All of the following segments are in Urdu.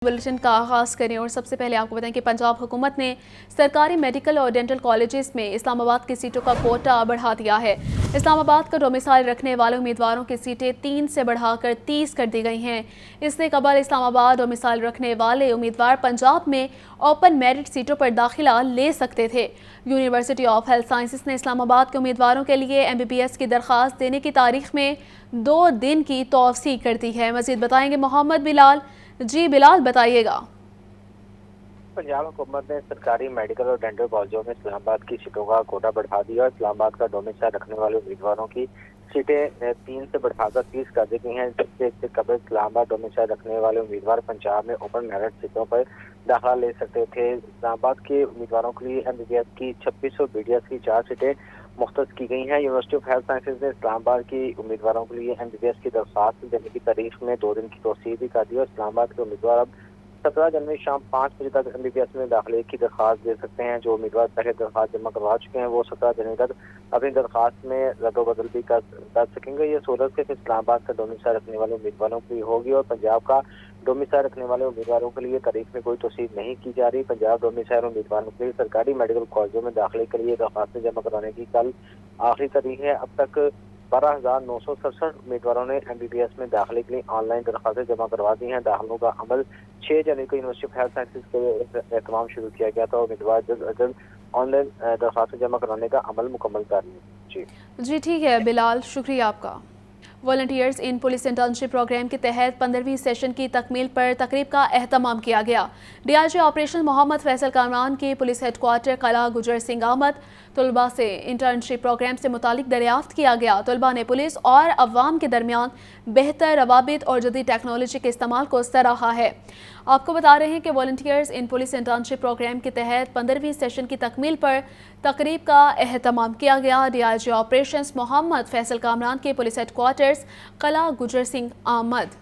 بلیٹن کا آغاز کریں اور سب سے پہلے آپ کو بتائیں کہ پنجاب حکومت نے سرکاری میڈیکل اور ڈینٹل کالجز میں اسلام آباد کی سیٹوں کا کوٹا بڑھا دیا ہے۔ اسلام آباد کا ڈومیسائل رکھنے والے امیدواروں کی سیٹیں 3 سے بڑھا کر 30 کر دی گئی ہیں۔ اس سے قبل اسلام آباد ڈومیسائل رکھنے والے امیدوار پنجاب میں اوپن میرٹ سیٹوں پر داخلہ لے سکتے تھے۔ یونیورسٹی آف ہیلتھ سائنسز نے اسلام آباد کے امیدواروں کے لیے MBBS کی درخواست دینے کی تاریخ میں 2 دن کی توسیع کر دی ہے۔ مزید بتائیں گے محمد بلال۔ جی بلال بتائیے گا۔ پنجاب حکومت نے سرکاری میڈیکل اور ڈینٹل کالجوں میں اسلام آباد کی سیٹوں کا کوٹا بڑھا دیا اور اسلام آباد کا ڈومیسائل رکھنے والے امیدواروں کی سیٹیں 3 سے بڑھا کر 30 کر دی گئی ہیں، جبکہ اس سے قبل اسلام آباد ڈومیسائل رکھنے والے امیدوار پنجاب میں اوپن میرٹ سیٹوں پر داخلہ لے سکتے تھے۔ اسلام آباد کے امیدواروں کے لیے MBBS کی 26 اور BDS کی 4 سیٹیں مختص کی گئی ہیں۔ یونیورسٹی آف ہیلتھ سائنسز نے اسلام آباد کی امیدواروں کے لیے MBBS کی درخواست دینے کی تاریخ میں 2 دن کی توسیع بھی کر دی اور اسلام آباد کے امیدوار اب 17 جنوری شام 5 بجے تک MBBS میں داخلے کی درخواست دے سکتے ہیں۔ جو امیدوار پہلے درخواست جمع کروا چکے ہیں وہ 17 جنوری تک اپنی درخواست میں رد و بدل بھی کر سکیں گے۔ یہ صورت صرف اسلام آباد کا ڈومیسائل رکھنے والے امیدواروں کی ہوگی اور پنجاب کا ڈومیسائل رکھنے والے امیدواروں کے لیے تاریخ میں کوئی توسیع نہیں کی جا رہی۔ پنجاب ڈومیسائل امیدواروں کے لیے سرکاری میڈیکل کالجوں میں داخلے کے لیے درخواستیں جمع کرانے کی کل آخری تاریخ ہے۔ اب تک 12,967 امیدواروں نے MBBS میں داخلے کے لیے آن لائن درخواستیں جمع کروا دی ہیں۔ داخلوں کا عمل 6 جنوری کو یونیورسٹی آف ہیلتھ سائنسز کے اہتمام شروع کیا گیا تھا اور امیدوار جلد از جلد آن لائن درخواستیں جمع کرانے کا عمل مکمل کر لیں۔ جی ٹھیک ہے بلال، شکریہ آپ کا۔ Volunteers in police internship program کے تحت 15ویں سیشن کی تکمیل پر تقریب کا اہتمام کیا گیا۔ DIG آپریشن محمد فیصل کامران کی پولیس ہیڈ کوارٹر قلعہ گجر سنگھ احمد طلباء سے انٹرنشپ پروگرام سے متعلق دریافت کیا گیا۔ طلباء نے پولیس اور عوام کے درمیان بہتر روابط اور جدید ٹیکنالوجی کے استعمال کو سراہا ہے۔ آپ کو بتا رہے ہیں کہ volunteers in police internship program کے تحت 15ویں سیشن کی تکمیل پر تقریب کا اہتمام کیا گیا۔ DIG آپریشنز محمد فیصل کامران کے پولیس ہیڈ کوارٹرز قلعہ گجر سنگھ احمد۔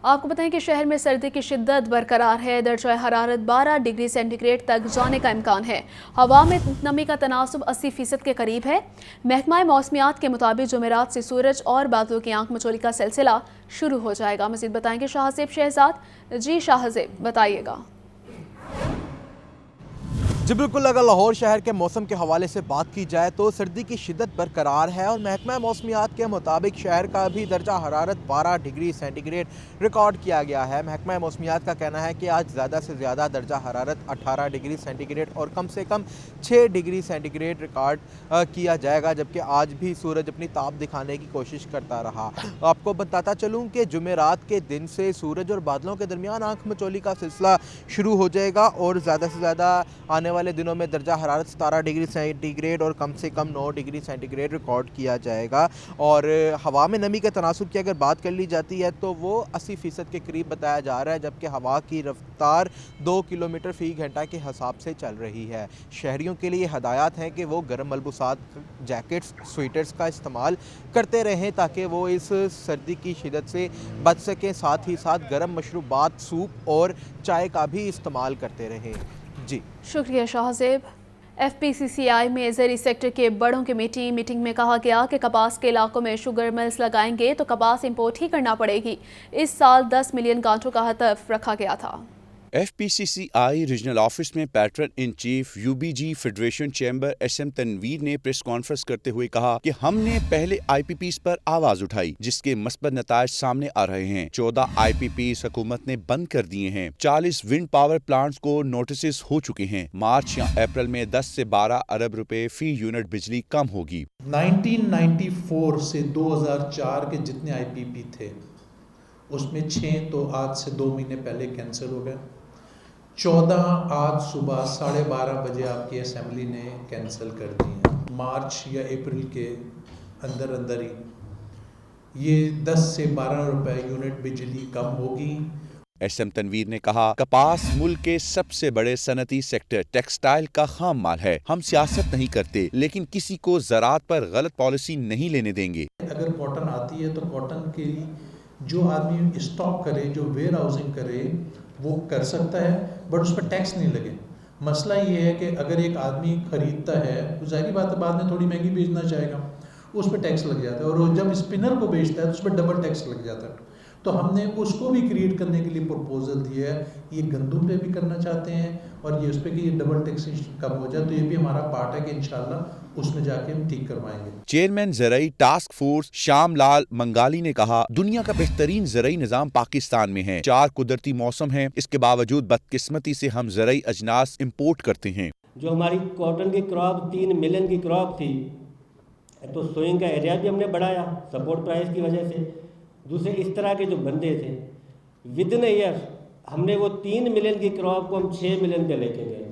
آپ کو بتائیں کہ شہر میں سردی کی شدت برقرار ہے۔ درجہ حرارت 12 ڈگری سینٹی گریڈ تک جانے کا امکان ہے۔ ہوا میں نمی کا تناسب 80% کے قریب ہے۔ محکمہ موسمیات کے مطابق جمعرات سے سورج اور بادلوں کی آنکھ مچولی کا سلسلہ شروع ہو جائے گا۔ مزید بتائیں گے شاہزیب شہزاد۔ جی شاہزیب بتائیے گا۔ جی بالکل، اگر لاہور شہر کے موسم کے حوالے سے بات کی جائے تو سردی کی شدت برقرار ہے اور محکمہ موسمیات کے مطابق شہر کا بھی درجہ حرارت 12 ڈگری سینٹی گریڈ ریکارڈ کیا گیا ہے۔ محکمہ موسمیات کا کہنا ہے کہ آج زیادہ سے زیادہ درجہ حرارت 18 ڈگری سینٹی گریڈ اور کم سے کم 6 ڈگری سینٹی گریڈ ریکارڈ کیا جائے گا، جبکہ آج بھی سورج اپنی تاب دکھانے کی کوشش کرتا رہا۔ آپ کو بتاتا چلوں کہ جمعرات کے دن سے سورج اور بادلوں کے درمیان آنکھ مچولی کا سلسلہ شروع ہو جائے گا اور زیادہ سے زیادہ آنے والے دنوں میں درجہ حرارت 17 ڈگری سینٹی گریڈ اور کم سے کم 9 ڈگری سینٹی گریڈ ریکارڈ کیا جائے گا۔ اور ہوا میں نمی کے تناسب کی اگر بات کر لی جاتی ہے تو وہ 80% کے قریب بتایا جا رہا ہے، جبکہ ہوا کی رفتار 2 کلومیٹر فی گھنٹہ کے حساب سے چل رہی ہے۔ شہریوں کے لیے ہدایات ہیں کہ وہ گرم ملبوسات، جیکٹس، سویٹرز کا استعمال کرتے رہیں تاکہ وہ اس سردی کی شدت سے بچ سکیں، ساتھ ہی ساتھ گرم مشروبات، سوپ اور چائے کا بھی استعمال کرتے رہیں۔ جی شکریہ شاہزیب۔ FPCCI میں زرعی سیکٹر کے بڑوں کی میٹنگ میں کہا گیا کہ کپاس کے علاقوں میں شوگر ملز لگائیں گے تو کپاس امپورٹ ہی کرنا پڑے گی۔ اس سال 10 ملین گانٹوں کا ہدف رکھا گیا تھا۔ FPCCI ریجنل آفس میں pattern in chief UBG federation chamber SM Tanveer نے پریس کانفرنس کرتے ہوئے کہا کہ ہم نے پہلے IPPs پر آواز اٹھائی جس کے مثبت نتائج سامنے آ رہے ہیں۔ 14 IPPs حکومت نے بند کر دیے ہیں۔ 40 ونڈ پاور پلانٹس کو نوٹسز ہو چکے ہیں۔ مارچ یا اپریل میں 10 سے 12 ارب روپے فی یونٹ بجلی کم ہوگی۔ 1994 سے 2004 کے جتنے IPP تھے اس میں 6 تو آج سے 2 مہینے پہلے کینسل ہو گئے۔ 14 آج صبح 12:30 بجے آپ کی اسمبلی نے کینسل کر دی ہیں۔ مارچ یا اپریل کے اندر ہی یہ 10 سے 12 روپے یونٹ بجلی کم ہوگی۔ SM تنویر نے کہا کپاس ملک کے سب سے بڑے صنعتی سیکٹر ٹیکسٹائل کا خام مال ہے۔ ہم سیاست نہیں کرتے لیکن کسی کو زراعت پر غلط پالیسی نہیں لینے دیں گے۔ اگر کاٹن آتی ہے تو کاٹن کی جو آدمی اسٹاک کرے، جو ویئر ہاؤسنگ کرے وہ کر سکتا ہے بٹ اس پر ٹیکس نہیں لگے۔ مسئلہ یہ ہے کہ اگر ایک آدمی خریدتا ہے تو ظاہری بات ہے بعد میں تھوڑی مہنگی بیچنا چاہے گا، اس پہ ٹیکس لگ جاتا ہے، اور جب اسپنر کو بیچتا ہے تو اس پہ ڈبل ٹیکس لگ جاتا ہے۔ تو ہم نے اس کو بھی کریٹ کرنے کے لیے پروپوزل دیا ہے. یہ گندم پہ بھی کرنا چاہتے ہیں اور یہ اس پہ کہ یہ ڈبل ٹیکسیشن کم ہو جائے, تو یہ بھی ہمارا پارٹ ہے کہ انشاءاللہ اس میں جا کے ہم ٹھیک کروائیں گے. چیئرمین زرعی ٹاسک فورس شام لال منگالی نے کہا دنیا کا بہترین زرعی نظام پاکستان میں ہے. 4 قدرتی موسم ہیں, اس کے باوجود بدقسمتی سے ہم زرعی اجناس امپورٹ کرتے ہیں. جو ہماری کاٹن کی کراپ 3 ملین کی کراپ تھی, تو سوئنگ کا ایریا بھی ہم نے بڑھایا سپورٹ پرائز کی وجہ سے. دوسرے اس طرح کے جو بندے تھے ودن ایئر ہم نے وہ 3 ملین کی کراپ کو ہم 6 ملین پہ لے کے گئے.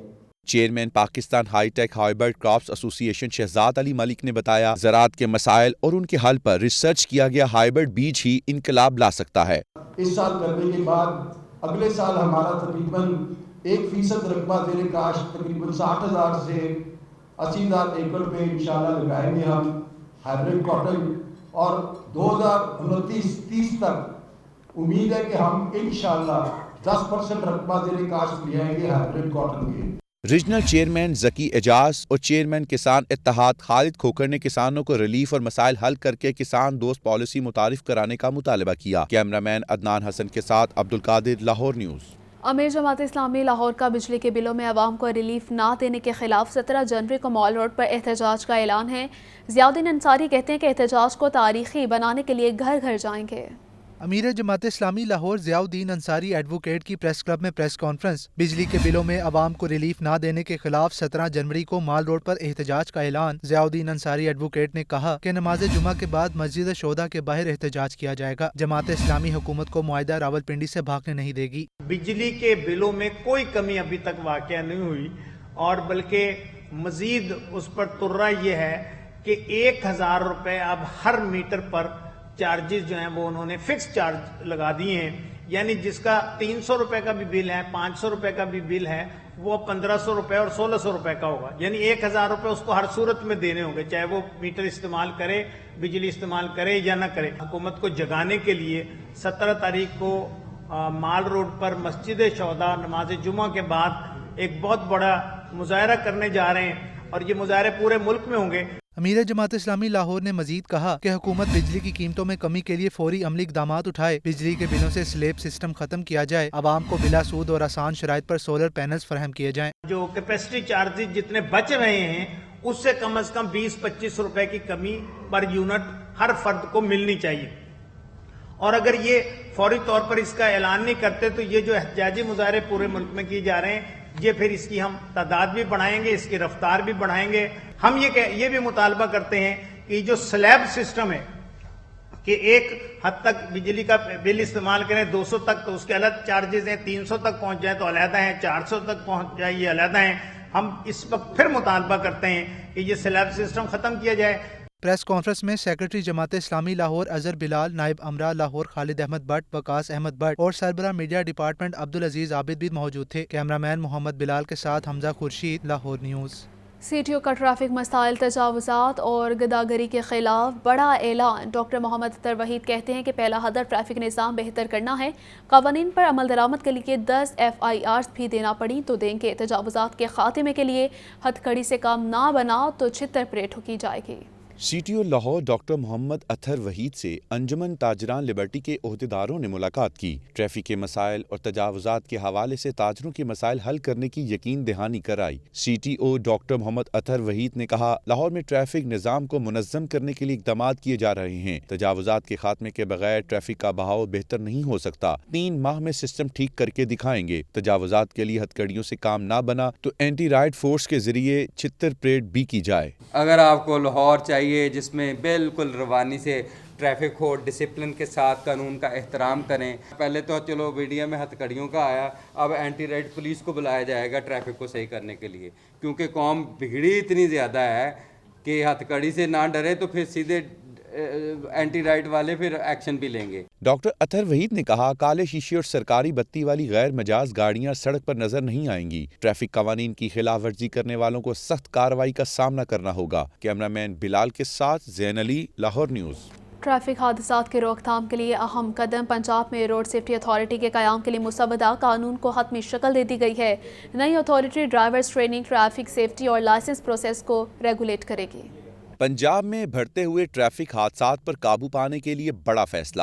Chairman Pakistan high tech hybrid crops ایسوسی ایشن شہزاد علی ملک نے بتایا زراعت کے مسائل اور ان کے حل پر ریسرچ کیا گیا ہائبرڈ بیج ہی انقلاب لا سکتا ہے. اس سال کرنے کے بعد اگلے سال ہمارا تقریباً 1% رقبہ زیر کاشت تقریباً 60,000 سے 80,000 ایکڑ پہ انشاءاللہ لگائیں گے ہم ہائبرڈ کاٹن, اور 2029-30 تک امید ہے کہ ہم انشاءاللہ 10% رقبہ زیر کاشت لے آئیں گے ہائبرڈ کاٹن کے. ریجنل چیئرمین ذکی اعجاز اور چیئرمین کسان اتحاد خالد کھوکھر نے کسانوں کو ریلیف اور مسائل حل کر کے کسان دوست پالیسی متعارف کرانے کا مطالبہ کیا. کیمرامین عدنان حسن کے ساتھ عبدالقادر, لاہور نیوز. امیر جماعت اسلامی لاہور کا بجلی کے بلوں میں عوام کو ریلیف نہ دینے کے خلاف 17 جنوری کو مال روڈ پر احتجاج کا اعلان ہے. ضیاء الدین انصاری کہتے ہیں کہ احتجاج کو تاریخی بنانے کے لیے گھر گھر جائیں گے. امیر جماعت اسلامی لاہور ضیاء الدین انصاری ایڈوکیٹ کی پریس کلب میں پریس کانفرنس. بجلی کے بلوں میں عوام کو ریلیف نہ دینے کے خلاف 17 جنوری کو مال روڈ پر احتجاج کا اعلان. ضیاء الدین انصاری ایڈوکیٹ نے کہا کہ نماز جمعہ کے بعد مسجد شہداء کے باہر احتجاج کیا جائے گا. جماعت اسلامی حکومت کو معاہدہ راولپنڈی سے بھاگنے نہیں دے گی. بجلی کے بلوں میں کوئی کمی ابھی تک واقع نہیں ہوئی, اور بلکہ مزید اس پر ترا یہ ہے کہ 1,000 روپے اب ہر میٹر پر چارجز جو ہیں وہ انہوں نے فکس چارج لگا دیے ہیں. یعنی جس کا 300 روپے کا بھی بل ہے, 500 روپے کا بھی بل ہے, وہ 1,500 روپے اور 1,600 روپے کا ہوگا. یعنی 1,000 روپے اس کو ہر صورت میں دینے ہوں گے, چاہے وہ میٹر استعمال کرے, بجلی استعمال کرے یا نہ کرے. حکومت کو جگانے کے لیے 17 تاریخ کو مال روڈ پر مسجد شہداء نماز جمعہ کے بعد ایک بہت بڑا مظاہرہ کرنے جا رہے ہیں, اور یہ مظاہرے پورے ملک میں ہوں گے. امیر جماعت اسلامی لاہور نے مزید کہا کہ حکومت بجلی کی قیمتوں میں کمی کے لیے فوری عملی اقدامات اٹھائے. بجلی کے بلوں سے سلیب سسٹم ختم کیا جائے. عوام کو بلا سود اور آسان شرائط پر سولر پینلز فراہم کیے جائیں. جو کیپیسٹی چارجز جتنے بچ رہے ہیں اس سے کم از کم 20-25 روپے کی کمی پر یونٹ ہر فرد کو ملنی چاہیے. اور اگر یہ فوری طور پر اس کا اعلان نہیں کرتے تو یہ جو احتجاجی مظاہرے پورے ملک میں کیے جا رہے ہیں, یہ پھر اس کی ہم تعداد بھی بڑھائیں گے, اس کی رفتار بھی بڑھائیں گے. ہم یہ بھی مطالبہ کرتے ہیں کہ جو سلیب سسٹم ہے کہ ایک حد تک بجلی کا بل استعمال کریں 200 تک تو اس کے الگ چارجز ہیں, 300 تک پہنچ جائیں تو علیحدہ ہیں, 400 تک پہنچ جائے یہ علیحدہ ہیں. ہم اس وقت پھر مطالبہ کرتے ہیں کہ یہ سلیب سسٹم ختم کیا جائے. پریس کانفرنس میں سیکرٹری جماعت اسلامی لاہور اظہر بلال, نائب امرا لاہور خالد احمد بٹ, وقاص احمد بٹ اور سربراہ میڈیا ڈپارٹمنٹ عبدالعزیز عابد بھی موجود تھے. کیمرامین محمد بلال کے ساتھ Hamza Khurshid, Lahore news. C T O کا ٹریفک مسائل, تجاوزات اور گداگری کے خلاف بڑا اعلان. ڈاکٹر محمد اطہر وحید کہتے ہیں کہ پہلا ہدف ٹریفک نظام بہتر کرنا ہے. قوانین پر عمل درآمد کے لیے 10 FIRs بھی دینا پڑی تو دیں گے. تجاوزات کے خاتمے کے لیے ہتھ کڑی سے کام نہ بنا تو چھتر پریٹ ٹھوکی جائے گی. C T O Lahore doctor Muhammad Athar Waheed سے انجمن تاجران لبرٹی کے عہدیداروں نے ملاقات کی. ٹریفک کے مسائل اور تجاوزات کے حوالے سے تاجروں کے مسائل حل کرنے کی یقین دہانی کرائی. سی ٹی او ڈاکٹر محمد اطہر وحید نے کہا لاہور میں ٹریفک نظام کو منظم کرنے کے لیے اقدامات کیے جا رہے ہیں. تجاوزات کے خاتمے کے بغیر ٹریفک کا بہاؤ بہتر نہیں ہو سکتا. 3 ماہ میں سسٹم ٹھیک کر کے دکھائیں گے. تجاوزات کے لیے ہتھکڑیوں سے کام نہ بنا تو اینٹی رائٹ فورس کے ذریعے چھتر پریڈ بھی کی جائے. اگر آپ کو لاہور چاہیے جس میں بالکل روانی سے ٹریفک ہو, ڈسپلن کے ساتھ قانون کا احترام کریں. پہلے تو چلو ویڈیو میں ہتھ کڑیوں کا آیا, اب اینٹی رائٹ پولیس کو بلایا جائے گا ٹریفک کو صحیح کرنے کے لیے, کیونکہ قوم بگڑی اتنی زیادہ ہے کہ ہتھ کڑی سے نہ ڈرے تو پھر سیدھے اینٹی رائٹ والے پھر ایکشن بھی لیں گے. ڈاکٹر اطہر وحید نے کہا کالے شیشے اور سرکاری بتی والی غیر مجاز گاڑیاں سڑک پر نظر نہیں آئیں گی. ٹریفک قوانین کی خلاف ورزی کرنے والوں کو سخت کارروائی کا سامنا کرنا ہوگا. کیمرامین بلال کے ساتھ زین علی, لاہور نیوز. ٹریفک حادثات کی روک تھام کے لیے اہم قدم. پنجاب میں روڈ سیفٹی اتھارٹی کے قیام کے لیے مسودہ قانون کو حتمی شکل دے دی گئی ہے. نئی authority drivers training, traffic safety اور لائسنس پروسیس کو ریگولیٹ کرے گی. پنجاب میں بڑھتے ہوئے ٹریفک حادثات پر قابو پانے کے لیے بڑا فیصلہ.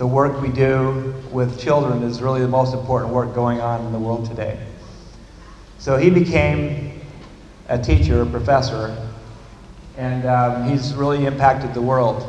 The work we do with children is really the most important work going on in the world today. So he became a teacher, a professor, and he's really impacted the world.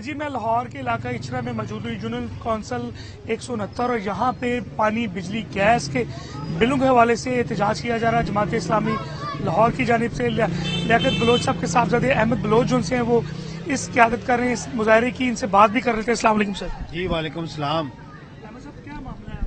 جی میں لاہور کے علاقہ اچرا میں موجود ہوں. یونین کونسل 169 اور یہاں پہ پانی بجلی گیس کے بلوں کے حوالے سے احتجاج کیا جا رہا ہے. جماعت اسلامی لاہور کی جانب سے لیاقت بلوچ صاحب کے صاحبزادے احمد بلوچ جو سے ہیں وہ اس قیادت کر رہے ہیں اس مظاہرے کی. ان سے بات بھی کر رہے تھے. السلام علیکم سر. جی وعلیکم السلام. احمد صاحب کیا معاملہ ہے؟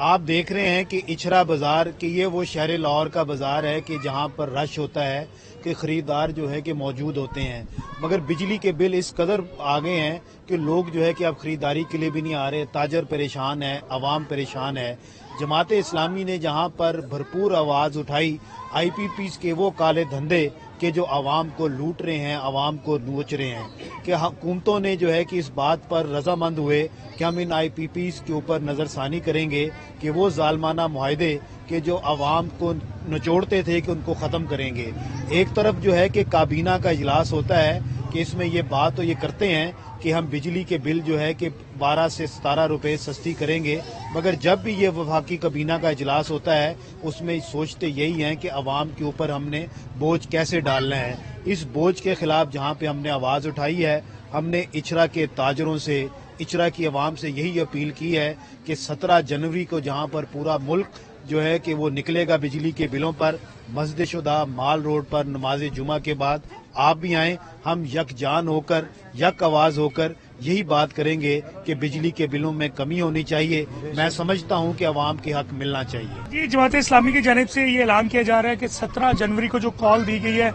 آپ دیکھ رہے ہیں کہ اچرا بازار کہ یہ وہ شہر لاہور کا بازار ہے کہ جہاں پر رش ہوتا ہے کہ خریدار جو ہے کہ موجود ہوتے ہیں, مگر بجلی کے بل اس قدر آگے ہیں کہ لوگ جو ہے کہ اب خریداری کے لیے بھی نہیں آ رہے. تاجر پریشان ہے, عوام پریشان ہے. جماعت اسلامی نے جہاں پر بھرپور آواز اٹھائی آئی پی پیز کے وہ کالے دھندے کہ جو عوام کو لوٹ رہے ہیں, عوام کو نوچ رہے ہیں, کہ حکومتوں نے جو ہے کہ اس بات پر رضامند ہوئے کہ ہم ان آئی پی پیز کے اوپر نظر ثانی کریں گے کہ وہ ظالمانہ معاہدے کہ جو عوام کو نچوڑتے تھے کہ ان کو ختم کریں گے. ایک طرف جو ہے کہ کابینہ کا اجلاس ہوتا ہے کہ اس میں یہ بات تو یہ کرتے ہیں کہ ہم بجلی کے بل جو ہے کہ 12 سے 17 روپے سستی کریں گے, مگر جب بھی یہ وفاقی کابینہ کا اجلاس ہوتا ہے اس میں سوچتے یہی ہیں کہ عوام کے اوپر ہم نے بوجھ کیسے ڈالنا ہے. اس بوجھ کے خلاف جہاں پہ ہم نے آواز اٹھائی ہے, ہم نے اچرا کے تاجروں سے, اچرا کی عوام سے یہی اپیل کی ہے کہ 17 جنوری کو جہاں پر پورا ملک جو ہے کہ وہ نکلے گا بجلی کے بلوں پر, مسجد شدہ مال روڈ پر نماز جمعہ کے بعد آپ بھی آئیں. ہم یکجان ہو کر, یک آواز ہو کر یہی بات کریں گے کہ بجلی کے بلوں میں کمی ہونی چاہیے. میں سمجھتا ہوں کہ عوام کے حق ملنا چاہیے. جی جماعت اسلامی کی جانب سے یہ اعلان کیا جا رہا ہے کہ 17 جنوری کو جو کال دی گئی ہے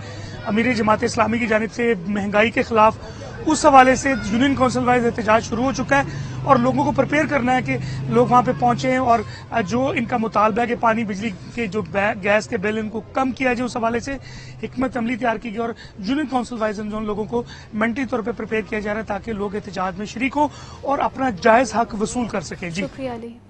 امیر جماعت اسلامی کی جانب سے مہنگائی کے خلاف, اس حوالے سے یونین کونسل وائز احتجاج شروع ہو چکا ہے اور لوگوں کو پریپیئر کرنا ہے کہ لوگ وہاں پہ پہنچیں اور جو ان کا مطالبہ ہے کہ پانی بجلی کے جو گیس کے بل ان کو کم کیا جائے, اس حوالے سے حکمت عملی تیار کی گئی اور یونین کونسل وائز ان لوگوں کو منٹی طور پہ پریپیئر کیا جا رہا ہے تاکہ لوگ احتجاج میں شریک ہوں اور اپنا جائز حق وصول کر سکیں. جی شکریہ علی.